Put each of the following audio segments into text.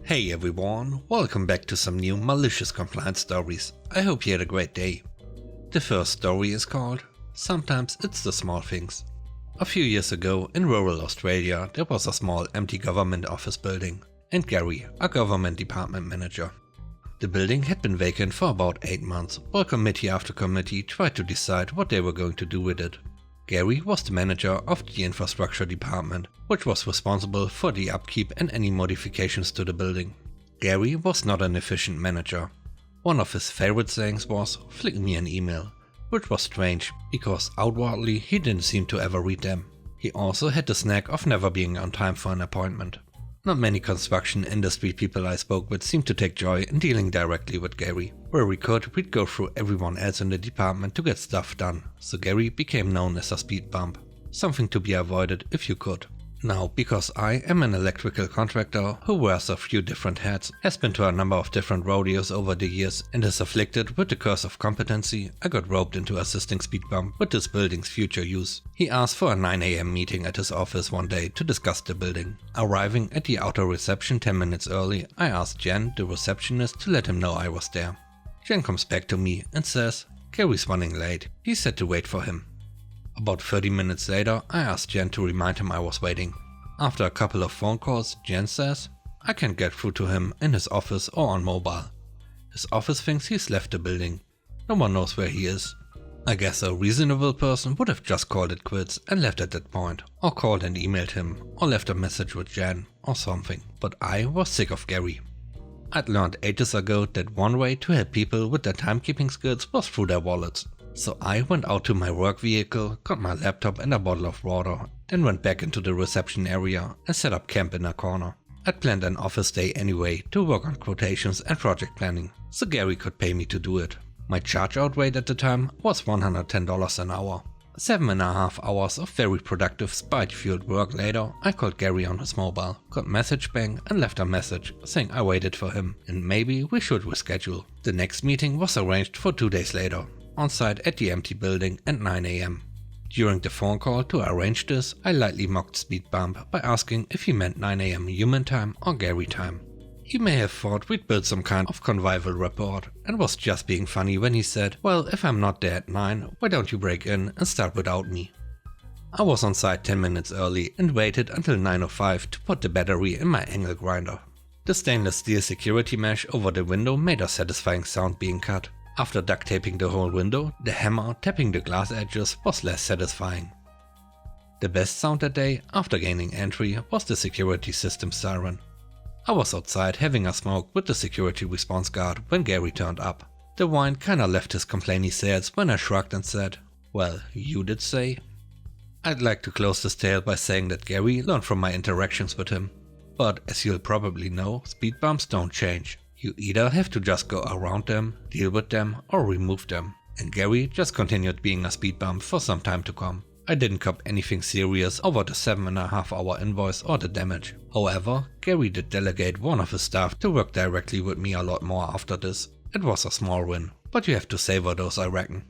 Hey everyone, welcome back to some new malicious compliance stories. I hope you had a great day. The first story is called Sometimes It's the Small Things. A few years ago in rural Australia there was a small empty government office building and Gary, a government department manager. The building had been vacant for about 8 months while committee after committee tried to decide what they were going to do with it. Gary was the manager of the infrastructure department, which was responsible for the upkeep and any modifications to the building. Gary was not an efficient manager. One of his favorite sayings was, "Flick me an email," which was strange because outwardly he didn't seem to ever read them. He also had the knack of never being on time for an appointment. Not many construction industry people I spoke with seemed to take joy in dealing directly with Gary. Where we could, we'd go through everyone else in the department to get stuff done, so Gary became known as a speed bump. Something to be avoided if you could. Now, because I am an electrical contractor who wears a few different hats, has been to a number of different rodeos over the years and is afflicted with the curse of competency, I got roped into assisting Speed Bump with this building's future use. He asked for a 9 AM meeting at his office one day to discuss the building. Arriving at the outer reception 10 minutes early, I asked Jen, the receptionist, to let him know I was there. Jen comes back to me and says, "Gary's running late, he said to wait for him." About 30 minutes later, I asked Jen to remind him I was waiting. After a couple of phone calls, Jen says, "I can't get through to him in his office or on mobile. His office thinks he's left the building. No one knows where he is." I guess a reasonable person would have just called it quits and left at that point, or called and emailed him, or left a message with Jen, or something. But I was sick of Gary. I'd learned ages ago that one way to help people with their timekeeping skills was through their wallets. So I went out to my work vehicle, got my laptop and a bottle of water, then went back into the reception area and set up camp in a corner. I'd planned an office day anyway to work on quotations and project planning, so Gary could pay me to do it. My charge out rate at the time was $110 an hour. 7.5 hours of very productive spite-fueled work later, I called Gary on his mobile, got message bang and left a message saying I waited for him and maybe we should reschedule. The next meeting was arranged for 2 days later, on site at the empty building at 9 AM. During the phone call to arrange this, I lightly mocked Speed Bump by asking if he meant 9 AM human time or Gary time. He may have thought we'd built some kind of convivial rapport and was just being funny when he said, "Well, if I'm not there at 9, why don't you break in and start without me?" I was on site 10 minutes early and waited until 9:05 to put the battery in my angle grinder. The stainless steel security mesh over the window made a satisfying sound being cut. After duct taping the whole window, the hammer tapping the glass edges was less satisfying. The best sound that day, after gaining entry, was the security system siren. I was outside having a smoke with the security response guard when Gary turned up. The wine kinda left his complainy sails when I shrugged and said, "Well, you did say." I'd like to close this tale by saying that Gary learned from my interactions with him. But as you'll probably know, speed bumps don't change. You either have to just go around them, deal with them, or remove them. And Gary just continued being a speed bump for some time to come. I didn't cop anything serious over the 7.5 hour invoice or the damage. However, Gary did delegate one of his staff to work directly with me a lot more after this. It was a small win, but you have to savor those, I reckon.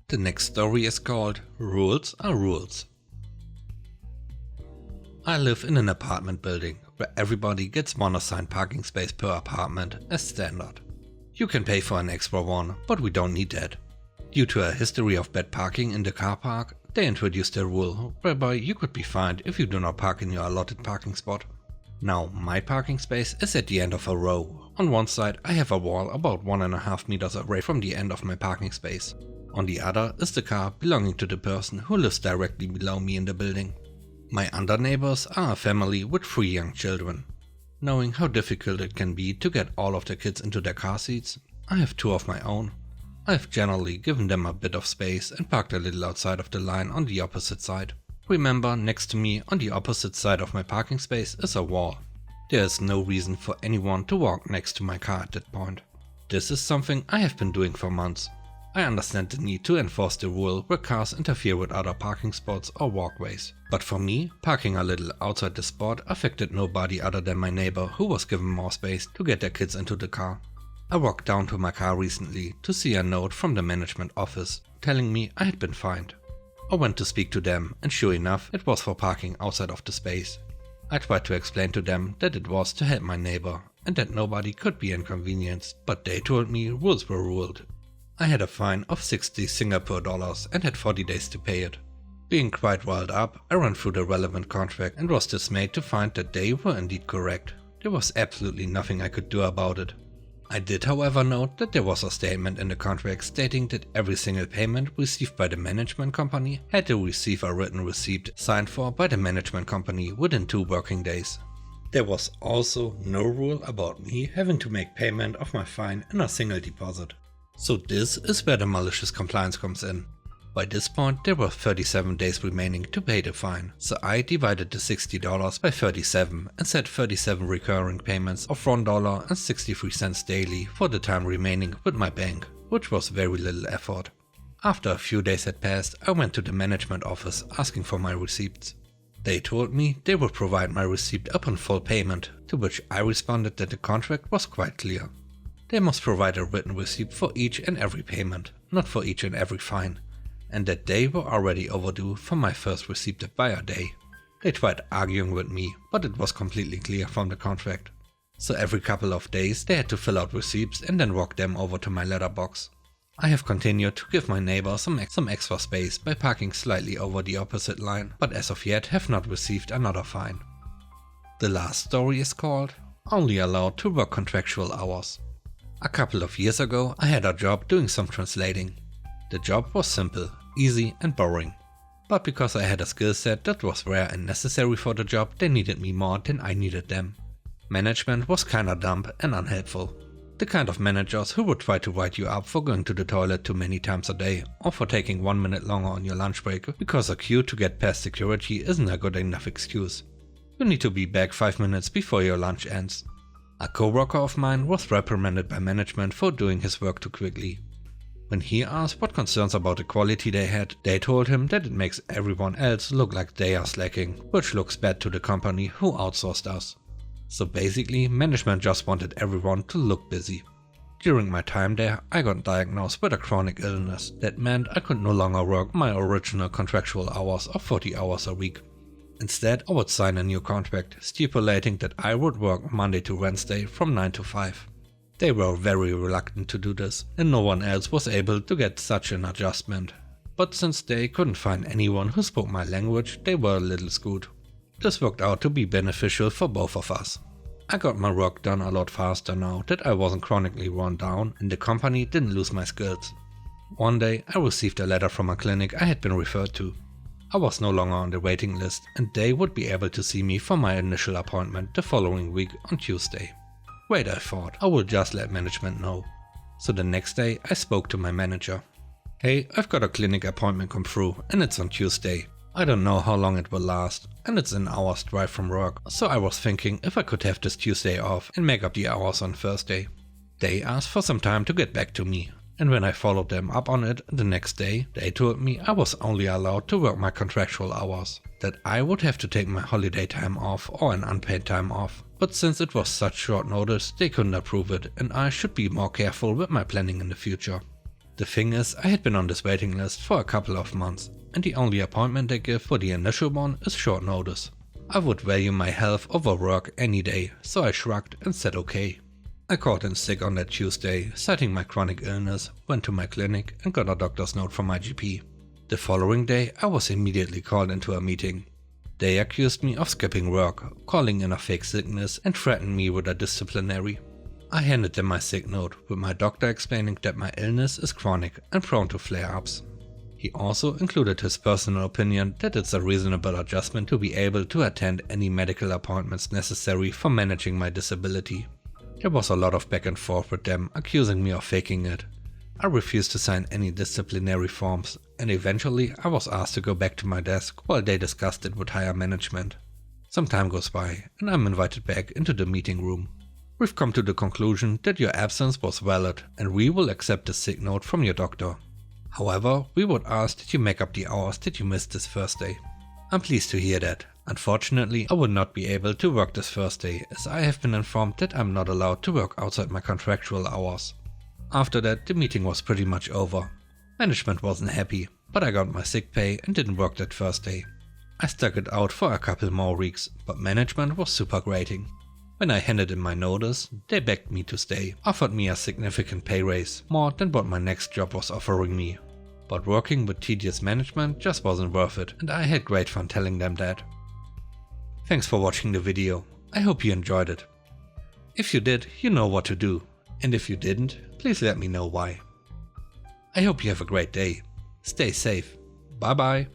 The next story is called Rules Are Rules. I live in an apartment building where everybody gets one assigned parking space per apartment as standard. You can pay for an extra one, but we don't need that. Due to a history of bad parking in the car park, they introduced a rule whereby you could be fined if you do not park in your allotted parking spot. Now, my parking space is at the end of a row. On one side I have a wall about 1.5 meters away from the end of my parking space. On the other is the car belonging to the person who lives directly below me in the building. My under neighbors are a family with 3 young children. Knowing how difficult it can be to get all of the kids into their car seats, I have 2 of my own. I have generally given them a bit of space and parked a little outside of the line on the opposite side. Remember, next to me on the opposite side of my parking space is a wall. There is no reason for anyone to walk next to my car at that point. This is something I have been doing for months. I understand the need to enforce the rule where cars interfere with other parking spots or walkways. But for me, parking a little outside the spot affected nobody other than my neighbor who was given more space to get their kids into the car. I walked down to my car recently to see a note from the management office telling me I had been fined. I went to speak to them and sure enough it was for parking outside of the space. I tried to explain to them that it was to help my neighbor and that nobody could be inconvenienced, but they told me rules were ruled. I had a fine of 60 Singapore dollars and had 40 days to pay it. Being quite riled up, I ran through the relevant contract and was dismayed to find that they were indeed correct. There was absolutely nothing I could do about it. I did however note that there was a statement in the contract stating that every single payment received by the management company had to receive a written receipt signed for by the management company within 2 working days. There was also no rule about me having to make payment of my fine in a single deposit. So this is where the malicious compliance comes in. By this point there were 37 days remaining to pay the fine, so I divided the $60 by 37 and set 37 recurring payments of $1.63 daily for the time remaining with my bank, which was very little effort. After a few days had passed, I went to the management office asking for my receipts. They told me they would provide my receipt upon full payment, to which I responded that the contract was quite clear. They must provide a written receipt for each and every payment, not for each and every fine, and that they were already overdue for my first receipt by a day. They tried arguing with me, but it was completely clear from the contract. So every couple of days they had to fill out receipts and then walk them over to my letterbox. I have continued to give my neighbor some extra space by parking slightly over the opposite line, but as of yet have not received another fine. The last story is called Only Allowed to Work Contractual Hours. A couple of years ago I had a job doing some translating. The job was simple, easy and boring. But because I had a skill set that was rare and necessary for the job, they needed me more than I needed them. Management was kinda dumb and unhelpful. The kind of managers who would try to write you up for going to the toilet too many times a day or for taking 1 minute longer on your lunch break because a queue to get past security isn't a good enough excuse. You need to be back 5 minutes before your lunch ends. A coworker of mine was reprimanded by management for doing his work too quickly. When he asked what concerns about the quality they had, they told him that it makes everyone else look like they are slacking, which looks bad to the company who outsourced us. So basically, management just wanted everyone to look busy. During my time there, I got diagnosed with a chronic illness that meant I could no longer work my original contractual hours of 40 hours a week. Instead, I would sign a new contract stipulating that I would work Monday to Wednesday from 9 to 5. They were very reluctant to do this, and no one else was able to get such an adjustment. But since they couldn't find anyone who spoke my language, they were a little screwed. This worked out to be beneficial for both of us. I got my work done a lot faster now that I wasn't chronically run down and the company didn't lose my skills. One day I received a letter from a clinic I had been referred to. I was no longer on the waiting list and they would be able to see me for my initial appointment the following week on Tuesday. Wait, I thought, I will just let management know. So the next day I spoke to my manager. Hey, I've got a clinic appointment come through and it's on Tuesday. I don't know how long it will last and it's an hour's drive from work, so I was thinking if I could have this Tuesday off and make up the hours on Thursday. They asked for some time to get back to me, and when I followed them up on it the next day, they told me I was only allowed to work my contractual hours, that I would have to take my holiday time off or an unpaid time off. But since it was such short notice, they couldn't approve it and I should be more careful with my planning in the future. The thing is, I had been on this waiting list for a couple of months, and the only appointment they give for the initial one is short notice. I would value my health over work any day, so I shrugged and said okay. I called in sick on that Tuesday, citing my chronic illness, went to my clinic and got a doctor's note from my GP. The following day I was immediately called into a meeting. They accused me of skipping work, calling in a fake sickness and threatened me with a disciplinary. I handed them my sick note, with my doctor explaining that my illness is chronic and prone to flare-ups. He also included his personal opinion that it's a reasonable adjustment to be able to attend any medical appointments necessary for managing my disability. There was a lot of back and forth with them, accusing me of faking it. I refused to sign any disciplinary forms, and eventually I was asked to go back to my desk while they discussed it with higher management. Some time goes by, and I'm invited back into the meeting room. We've come to the conclusion that your absence was valid, and we will accept the sick note from your doctor. However, we would ask that you make up the hours that you missed this Thursday. I'm pleased to hear that. Unfortunately, I will not be able to work this Thursday, as I have been informed that I'm not allowed to work outside my contractual hours. After that, the meeting was pretty much over. Management wasn't happy, but I got my sick pay and didn't work that Thursday. I stuck it out for a couple more weeks, but management was super grating. When I handed in my notice, they begged me to stay, offered me a significant pay raise, more than what my next job was offering me. But working with tedious management just wasn't worth it, and I had great fun telling them that. Thanks for watching the video. I hope you enjoyed it. If you did, you know what to do, and if you didn't, please let me know why. I hope you have a great day. Stay safe. Bye bye.